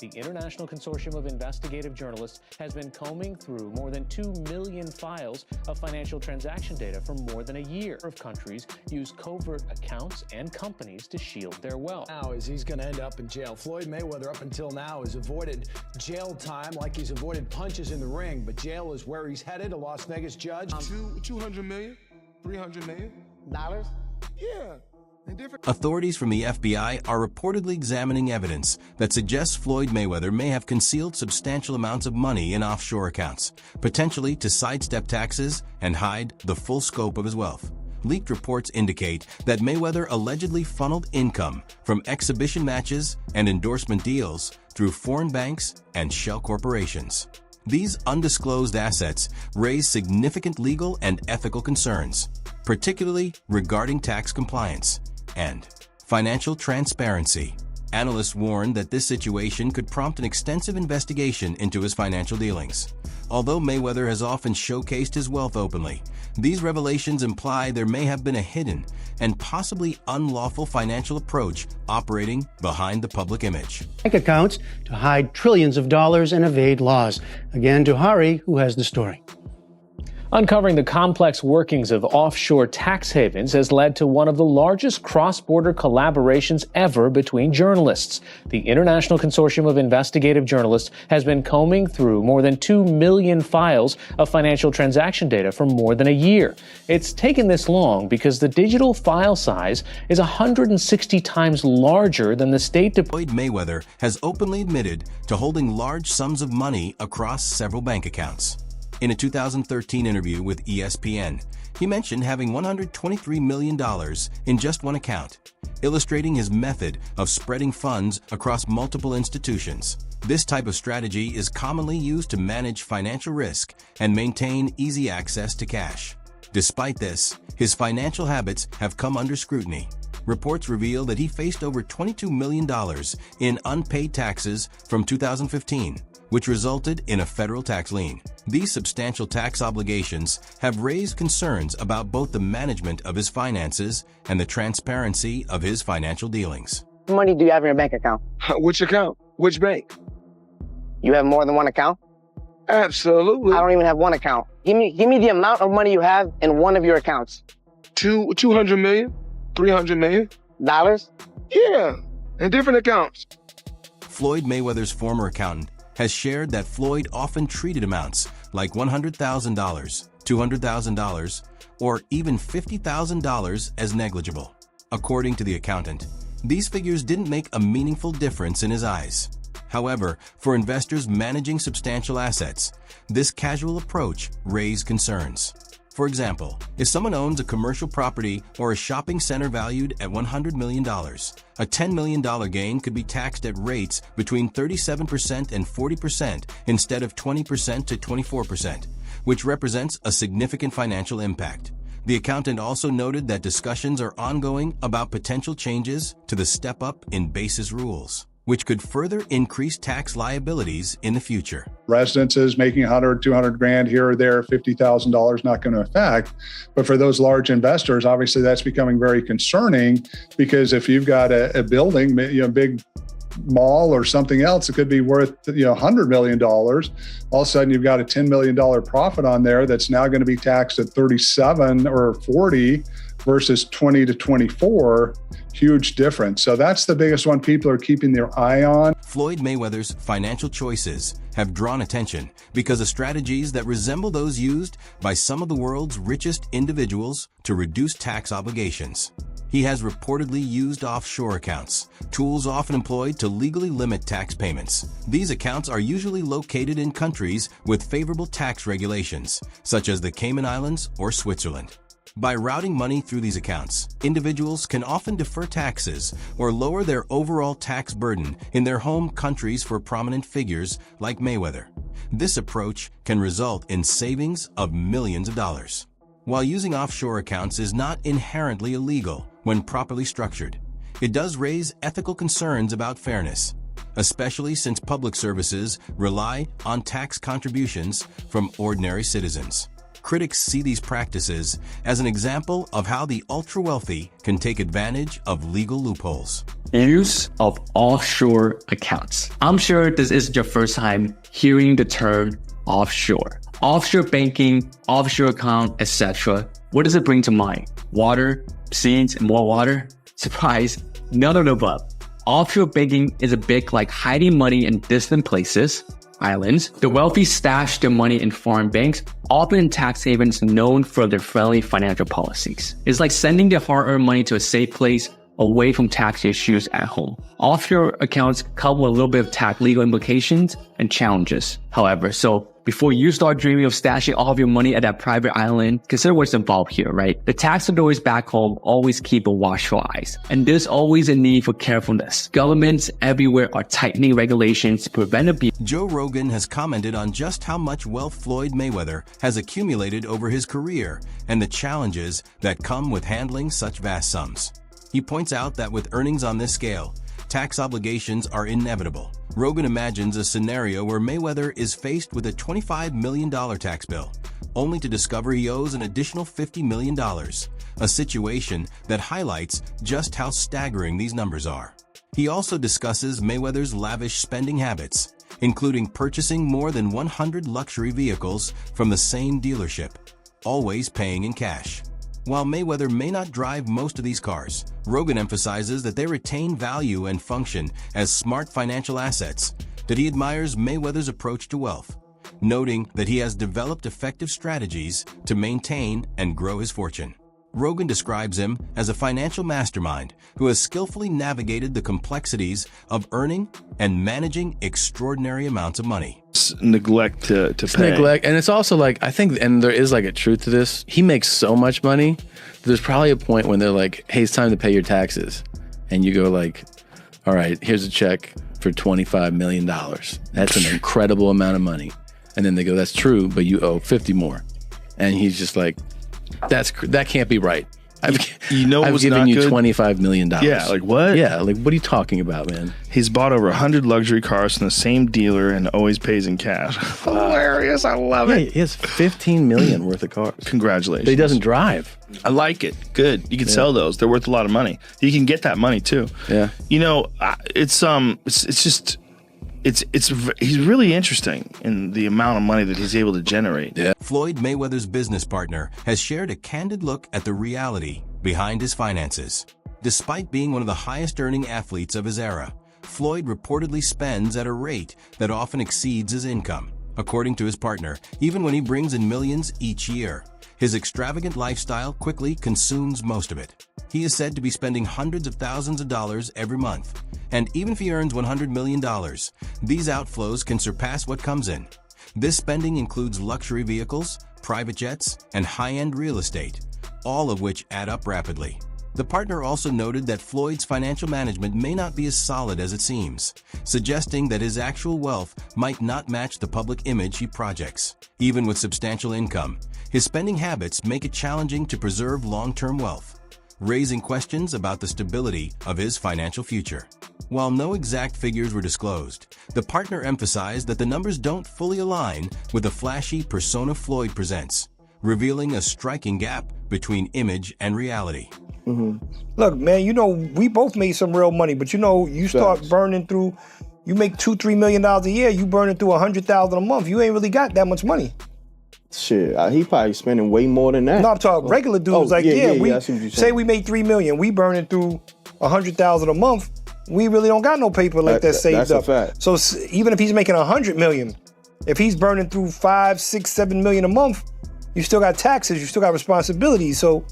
The International Consortium of Investigative Journalists has been combing through more than 2 million files of financial transaction data for more than a year. Of countries use covert accounts and companies to shield their wealth. Now is he's going to end up in jail. Floyd Mayweather, up until now, has avoided jail time like he's avoided punches in the ring, but jail is where he's headed. A Las Vegas judge. 200 million, 300 million dollars. Yeah. Authorities from the FBI are reportedly examining evidence that suggests Floyd Mayweather may have concealed substantial amounts of money in offshore accounts, potentially to sidestep taxes and hide the full scope of his wealth. Leaked reports indicate that Mayweather allegedly funneled income from exhibition matches and endorsement deals through foreign banks and shell corporations. These undisclosed assets raise significant legal and ethical concerns, particularly regarding tax compliance and financial transparency. Analysts warn that this situation could prompt an extensive investigation into his financial dealings. Although Mayweather has often showcased his wealth openly, these revelations imply there may have been a hidden and possibly unlawful financial approach operating behind the public image. Bank accounts to hide trillions of dollars and evade laws. Again, Duhari, who has the story. Uncovering the complex workings of offshore tax havens has led to one of the largest cross-border collaborations ever between journalists. The International Consortium of Investigative Journalists has been combing through more than 2 million files of financial transaction data for more than a year. It's taken this long because the digital file size is 160 times larger than the State Department. Floyd Mayweather has openly admitted to holding large sums of money across several bank accounts. In a 2013 interview with ESPN, he mentioned having $123 million in just one account, illustrating his method of spreading funds across multiple institutions. This type of strategy is commonly used to manage financial risk and maintain easy access to cash. Despite this, his financial habits have come under scrutiny. Reports reveal that he faced over $22 million in unpaid taxes from 2015, which resulted in a federal tax lien. These substantial tax obligations have raised concerns about both the management of his finances and the transparency of his financial dealings. How much money do you have in your bank account? Which account? Which bank? You have more than one account? Absolutely. I don't even have one account. Give me the amount of money you have in one of your accounts. 200 million, 300 million dollars. Yeah, in different accounts. Floyd Mayweather's former accountant has shared that Floyd often treated amounts like $100,000, $200,000, or even $50,000 as negligible. According to the accountant, these figures didn't make a meaningful difference in his eyes. However, for investors managing substantial assets, this casual approach raised concerns. For example, if someone owns a commercial property or a shopping center valued at $100 million, a $10 million gain could be taxed at rates between 37% and 40% instead of 20% to 24%, which represents a significant financial impact. The accountant also noted that discussions are ongoing about potential changes to the step-up in basis rules, which could further increase tax liabilities in the future. Residences making 100, 200 grand here or there, $50,000 not going to affect. But for those large investors, obviously that's becoming very concerning, because if you've got a building, big mall or something else, it could be worth $100 million. All of a sudden you've got a $10 million profit on there that's now going to be taxed at 37 or 40 versus 20 to 24. Huge difference. So that's the biggest one people are keeping their eye on. Floyd Mayweather's financial choices have drawn attention because of strategies that resemble those used by some of the world's richest individuals to reduce tax obligations. He has reportedly used offshore accounts, tools often employed to legally limit tax payments. These accounts are usually located in countries with favorable tax regulations, such as the Cayman Islands or Switzerland. By routing money through these accounts, individuals can often defer taxes or lower their overall tax burden in their home countries for prominent figures like Mayweather. This approach can result in savings of millions of dollars. While using offshore accounts is not inherently illegal when properly structured, it does raise ethical concerns about fairness, especially since public services rely on tax contributions from ordinary citizens. Critics see these practices as an example of how the ultra-wealthy can take advantage of legal loopholes. Use of offshore accounts. I'm sure this isn't your first time hearing the term offshore. Offshore banking, offshore account, etc. What does it bring to mind? Water, scenes, and more water? Surprise, none of the above. Offshore banking is a bit like hiding money in distant places, islands. The wealthy stash their money in foreign banks, often in tax havens known for their friendly financial policies. It's like sending their hard-earned money to a safe place away from tax issues at home. Offshore accounts come with a little bit of tax legal implications and challenges. However, so before you start dreaming of stashing all of your money at that private island, consider what's involved here, right? The tax authorities back home always keep a watchful eyes, and there's always a need for carefulness. Governments everywhere are tightening regulations to prevent abuse. Joe Rogan has commented on just how much wealth Floyd Mayweather has accumulated over his career and the challenges that come with handling such vast sums. He points out that with earnings on this scale, tax obligations are inevitable. Rogan imagines a scenario where Mayweather is faced with a $25 million tax bill, only to discover he owes an additional $50 million, a situation that highlights just how staggering these numbers are. He also discusses Mayweather's lavish spending habits, including purchasing more than 100 luxury vehicles from the same dealership, always paying in cash. While Mayweather may not drive most of these cars, Rogan emphasizes that they retain value and function as smart financial assets, that he admires Mayweather's approach to wealth, noting that he has developed effective strategies to maintain and grow his fortune. Rogan describes him as a financial mastermind who has skillfully navigated the complexities of earning and managing extraordinary amounts of money. Neglect to pay. Neglect, and it's also like, I think, and there is like a truth to this. He makes so much money. There's probably a point when they're like, hey, it's time to pay your taxes. And you go like, all right, here's a check for $25 million. That's an incredible amount of money. And then they go, that's true, but you owe 50 more. And he's just like, that can't be right. I've given you $25 million. Yeah, like what? Yeah, like what are you talking about, man? He's bought over 100 luxury cars from the same dealer and always pays in cash. Hilarious, I love it. He has $15 million worth of cars. Congratulations. But he doesn't drive. I like it. Good. You can sell those. They're worth a lot of money. You can get that money too. Yeah. You know, it's he's really interesting in the amount of money that he's able to generate. Yeah. Floyd Mayweather's business partner has shared a candid look at the reality behind his finances. Despite being one of the highest earning athletes of his era, Floyd reportedly spends at a rate that often exceeds his income. According to his partner, even when he brings in millions each year, his extravagant lifestyle quickly consumes most of it. He is said to be spending hundreds of thousands of dollars every month. And even if he earns $100 million, these outflows can surpass what comes in. This spending includes luxury vehicles, private jets, and high-end real estate, all of which add up rapidly. The partner also noted that Floyd's financial management may not be as solid as it seems, suggesting that his actual wealth might not match the public image he projects. Even with substantial income, his spending habits make it challenging to preserve long-term wealth, raising questions about the stability of his financial future. While no exact figures were disclosed, the partner emphasized that the numbers don't fully align with the flashy persona Floyd presents, revealing a striking gap between image and reality. Look, man, you know, we both made some real money, but you know, you start burning through, you make $2-3 million a year, you burning through $100,000 a month. You ain't really got that much money. Shit, he probably spending way more than that. No, I'm talking regular dudes. I see what you're say saying. we made $3 million, we burning through $100,000 a month. We really don't got no paper like that saved up. That's a fact. So even if he's making $100 million, if he's burning through $5, $6, $7 million a month, you still got taxes, you still got responsibilities. So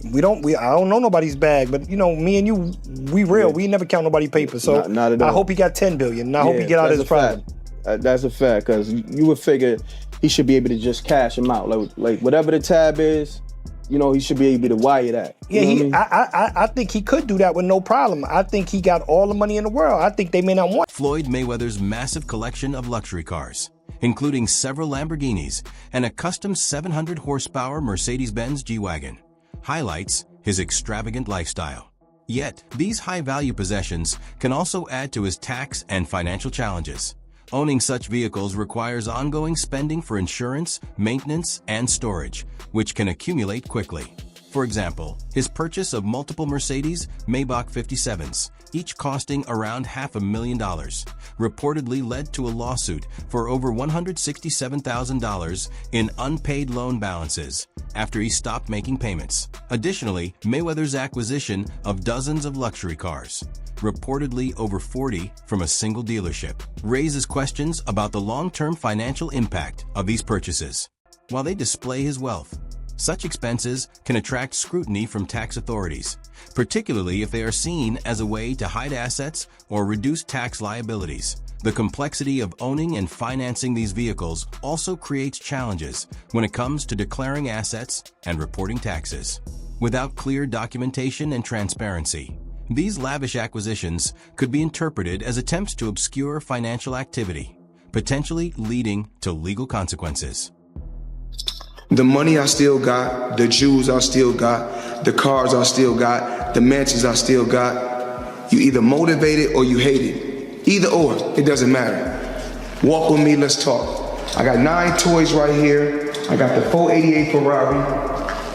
I don't know nobody's bag, but you know, me and you, we real. We never count nobody's paper. So not at all. I hope he got $10 billion. And I hope he get out of his problem. That's a fact, because you would figure he should be able to just cash him out. Like whatever the tab is, you know, he should be able to wire that. I think he could do that with no problem. I think he got all the money in the world. I think they may not want. Floyd Mayweather's massive collection of luxury cars, including several Lamborghinis and a custom 700 horsepower Mercedes-Benz G-Wagon, highlights his extravagant lifestyle. Yet, these high-value possessions can also add to his tax and financial challenges. Owning such vehicles requires ongoing spending for insurance, maintenance, and storage, which can accumulate quickly. For example, his purchase of multiple Mercedes Maybach 57s, each costing around $500,000, reportedly led to a lawsuit for over $167,000 in unpaid loan balances after he stopped making payments. Additionally, Mayweather's acquisition of dozens of luxury cars, reportedly over 40 from a single dealership, raises questions about the long-term financial impact of these purchases. While they display his wealth, such expenses can attract scrutiny from tax authorities, particularly if they are seen as a way to hide assets or reduce tax liabilities. The complexity of owning and financing these vehicles also creates challenges when it comes to declaring assets and reporting taxes. Without clear documentation and transparency, these lavish acquisitions could be interpreted as attempts to obscure financial activity, potentially leading to legal consequences. The money I still got, the jewels I still got, the cars I still got, the mansions I still got. You either motivate it or you hate it. Either or, it doesn't matter. Walk with me, let's talk. I got 9 toys right here. I got the 488 Ferrari.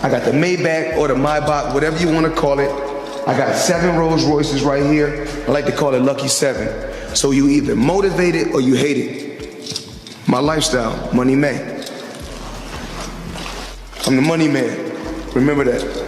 I got the Maybach or the Maybach, whatever you want to call it. I got 7 Rolls Royces right here. I like to call it Lucky 7. So you either motivate it or you hate it. My lifestyle, money man. I'm the money man. Remember that.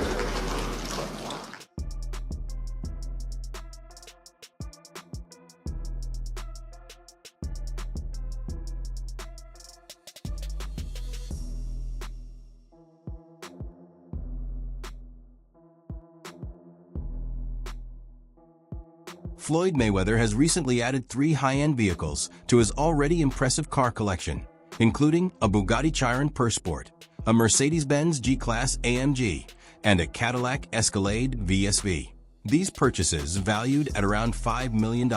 Floyd Mayweather has recently added 3 high-end vehicles to his already impressive car collection, including a Bugatti Chiron Sport, a Mercedes-Benz G-Class AMG, and a Cadillac Escalade VSV. These purchases, valued at around $5 million,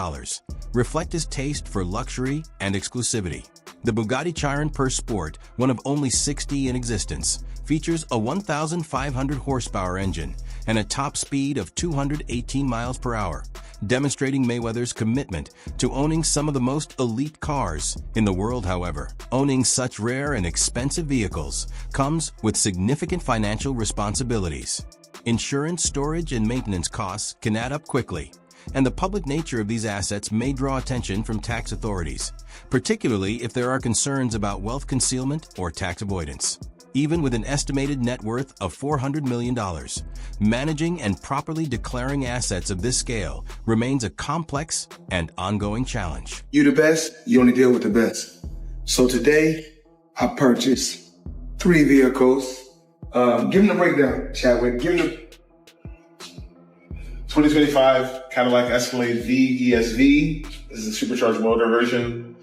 reflect his taste for luxury and exclusivity. The Bugatti Chiron Sport, one of only 60 in existence, features a 1,500 horsepower engine and a top speed of 218 miles per hour, demonstrating Mayweather's commitment to owning some of the most elite cars in the world. However, owning such rare and expensive vehicles comes with significant financial responsibilities. Insurance, storage, and maintenance costs can add up quickly, and the public nature of these assets may draw attention from tax authorities, particularly if there are concerns about wealth concealment or tax avoidance. Even with an estimated net worth of $400 million, managing and properly declaring assets of this scale remains a complex and ongoing challenge. You the best, you only deal with the best. So today, I purchased 3 vehicles. Give them the breakdown, Chadwick. Give them the 2025 Cadillac Escalade V ESV. This is a supercharged motor version.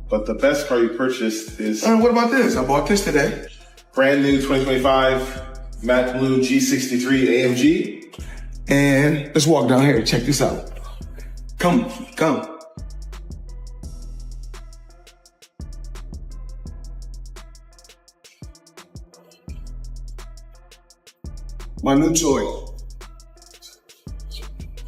But the best car you purchased is... what about this? I bought this today. Brand new 2025 matte blue G63 AMG. And let's walk down here. Check this out. Come. My new toy.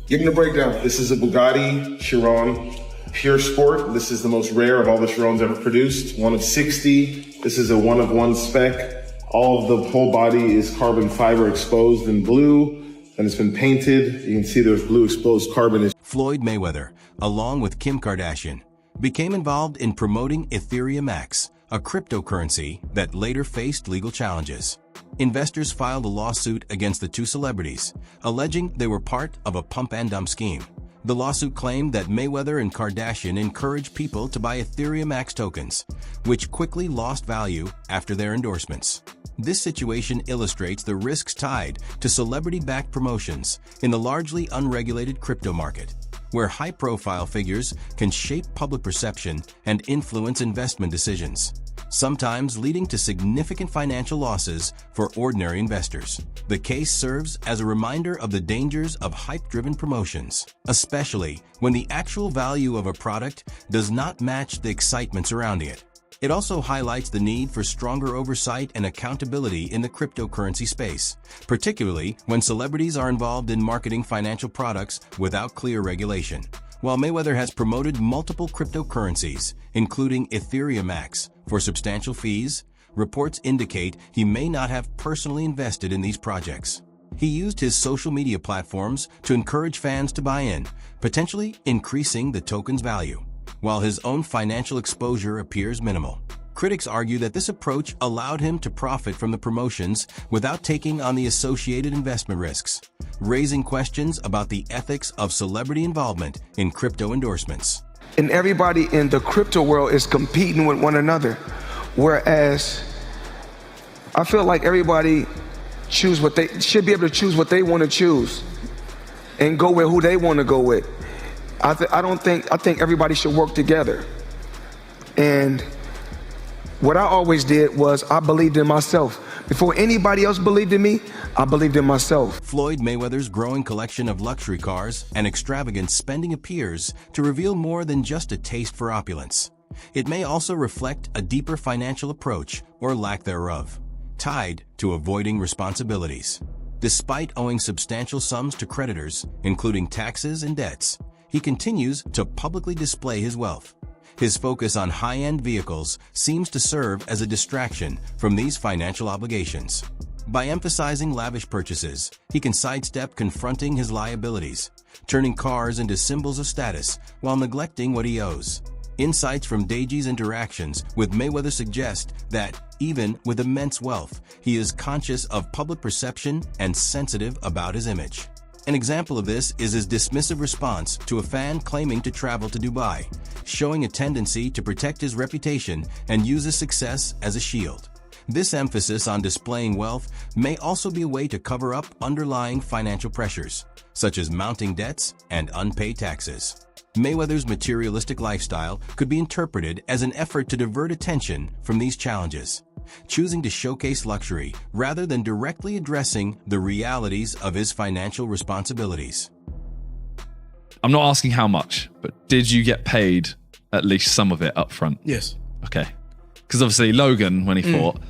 Give me the breakdown. This is a Bugatti Chiron Pure Sport. This is the most rare of all the Chirons ever produced. One of 60. This is a one-of-one spec. All of the whole body is carbon fiber exposed in blue, and it's been painted. You can see there's blue exposed carbon. Floyd Mayweather, along with Kim Kardashian, became involved in promoting Ethereum X, a cryptocurrency that later faced legal challenges. Investors filed a lawsuit against the 2 celebrities, alleging they were part of a pump-and-dump scheme. The lawsuit claimed that Mayweather and Kardashian encouraged people to buy Ethereum X tokens, which quickly lost value after their endorsements. This situation illustrates the risks tied to celebrity-backed promotions in the largely unregulated crypto market, where high-profile figures can shape public perception and influence investment decisions, sometimes leading to significant financial losses for ordinary investors. The case serves as a reminder of the dangers of hype-driven promotions, especially when the actual value of a product does not match the excitement surrounding it. It also highlights the need for stronger oversight and accountability in the cryptocurrency space, particularly when celebrities are involved in marketing financial products without clear regulation. While Mayweather has promoted multiple cryptocurrencies, including Ethereum Max, for substantial fees, reports indicate he may not have personally invested in these projects. He used his social media platforms to encourage fans to buy in, potentially increasing the token's value, while his own financial exposure appears minimal. Critics argue that this approach allowed him to profit from the promotions without taking on the associated investment risks, raising questions about the ethics of celebrity involvement in crypto endorsements. And everybody in the crypto world is competing with one another, whereas I feel like everybody should be able to choose what they want to choose and go with who they want to go with. I think everybody should work together. And what I always did was I believed in myself. Before anybody else believed in me, I believed in myself. Floyd Mayweather's growing collection of luxury cars and extravagant spending appears to reveal more than just a taste for opulence. It may also reflect a deeper financial approach or lack thereof, tied to avoiding responsibilities. Despite owing substantial sums to creditors, including taxes and debts, he continues to publicly display his wealth. His focus on high-end vehicles seems to serve as a distraction from these financial obligations. By emphasizing lavish purchases, he can sidestep confronting his liabilities, turning cars into symbols of status while neglecting what he owes. Insights from Deji's interactions with Mayweather suggest that, even with immense wealth, he is conscious of public perception and sensitive about his image. An example of this is his dismissive response to a fan claiming to travel to Dubai, showing a tendency to protect his reputation and use his success as a shield. This emphasis on displaying wealth may also be a way to cover up underlying financial pressures, such as mounting debts and unpaid taxes. Mayweather's materialistic lifestyle could be interpreted as an effort to divert attention from these challenges, choosing to showcase luxury rather than directly addressing the realities of his financial responsibilities. I'm not asking how much, but did you get paid at least some of it up front? Yes. Okay. Because obviously Logan, when he fought,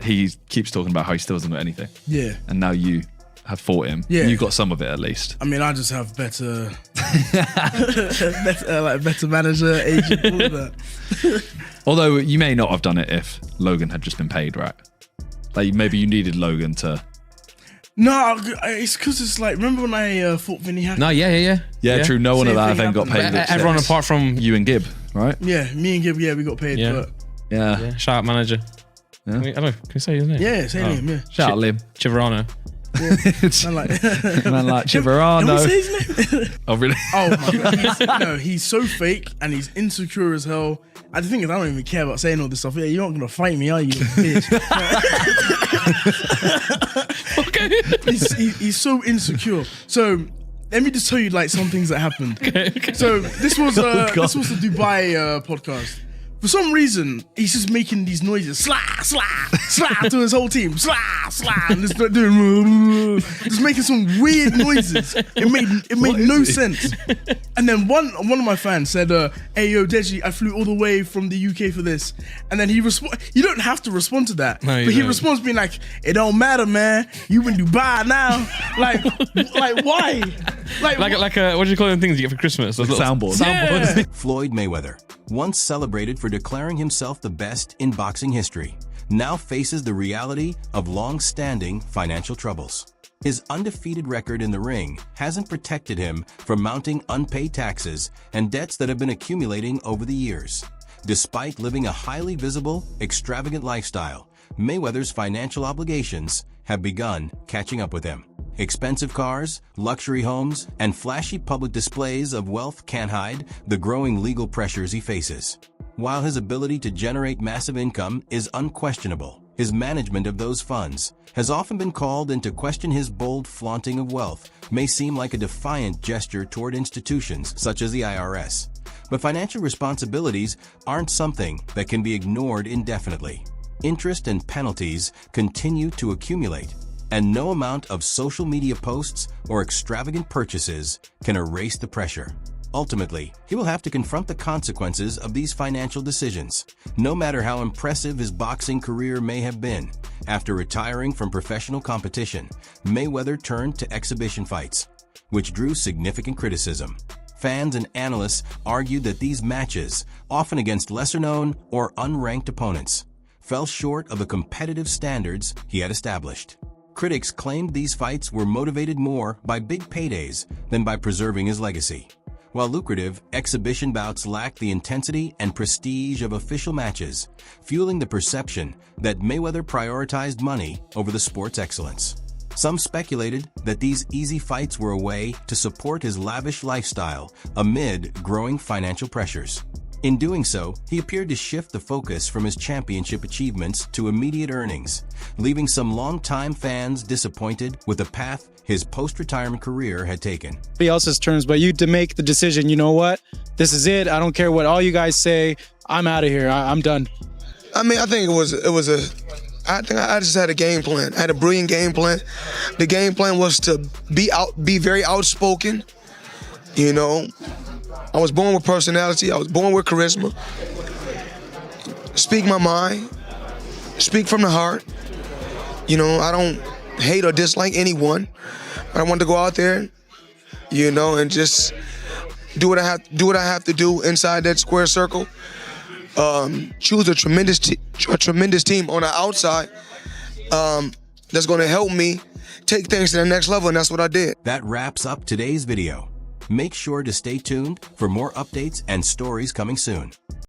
he keeps talking about how he still doesn't know anything. Yeah. And now you have fought him. Yeah. You got some of it at least. I mean, I just have better manager, agent, all of that. Although you may not have done it if Logan had just been paid, right? Like maybe you needed Logan to... No, it's because it's like, remember when I fought Vinny Hackett? No, yeah, true. No one of that event got paid. Everyone apart from you and Gib, right? Yeah, me and Gib, we got paid. Yeah. But Yeah. Shout out manager. Yeah. I don't know, can we say his name? Yeah, say his name, yeah. Shout out Lim. Chiverano. Man like Chiverano. Can we say his name? Oh, really? Oh my God. He's so fake and he's insecure as hell. And the thing is, I don't even care about saying all this stuff. Yeah, you're not gonna fight me, are you, bitch? Okay. He's so insecure. So let me just tell you like some things that happened. Okay. So this was the Dubai podcast. For some reason, he's just making these noises, slah, slah, slah, to his whole team, slah, slah, and just making some weird noises. It made no sense. And then one of my fans said, "Hey yo, Deji, I flew all the way from the UK for this." And then he you don't have to respond to that, no, but he don't. responds being like, "It don't matter, man. You in Dubai now." Like why? Like what do you call them things you get for Christmas? Those little soundboards. Yeah. Floyd Mayweather, once celebrated for declaring himself the best in boxing history, now faces the reality of long-standing financial troubles. His undefeated record in the ring hasn't protected him from mounting unpaid taxes and debts that have been accumulating over the years. Despite living a highly visible, extravagant lifestyle, Mayweather's financial obligations have begun catching up with him. Expensive cars, luxury homes, and flashy public displays of wealth can't hide the growing legal pressures he faces. While his ability to generate massive income is unquestionable, his management of those funds has often been called into question. His bold flaunting of wealth may seem like a defiant gesture toward institutions such as the IRS. But financial responsibilities aren't something that can be ignored indefinitely. Interest and penalties continue to accumulate, and no amount of social media posts or extravagant purchases can erase the pressure. Ultimately, he will have to confront the consequences of these financial decisions. No matter how impressive his boxing career may have been, after retiring from professional competition, Mayweather turned to exhibition fights, which drew significant criticism. fans and analysts argued that these matches, often against lesser-known or unranked opponents, fell short of the competitive standards he had established. Critics claimed these fights were motivated more by big paydays than by preserving his legacy, while lucrative exhibition bouts lacked the intensity and prestige of official matches, fueling the perception that Mayweather prioritized money over the sport's excellence. Some speculated that these easy fights were a way to support his lavish lifestyle amid growing financial pressures. In doing so, he appeared to shift the focus from his championship achievements to immediate earnings, leaving some longtime fans disappointed with the path his post-retirement career had taken. Nobody else's terms, but you to make the decision, you know what? This is it. I don't care what all you guys say. I'm out of here. I'm done. I mean, I think I think I just had a game plan. I had a brilliant game plan. The game plan was to be very outspoken. You know, I was born with personality. I was born with charisma. Speak my mind. Speak from the heart. You know, I don't hate or dislike anyone. But I want to go out there, you know, and just do what I have to do inside that square circle. Choose a tremendous team on the outside that's going to help me take things to the next level, and that's what I did. That wraps up today's video. Make sure to stay tuned for more updates and stories coming soon.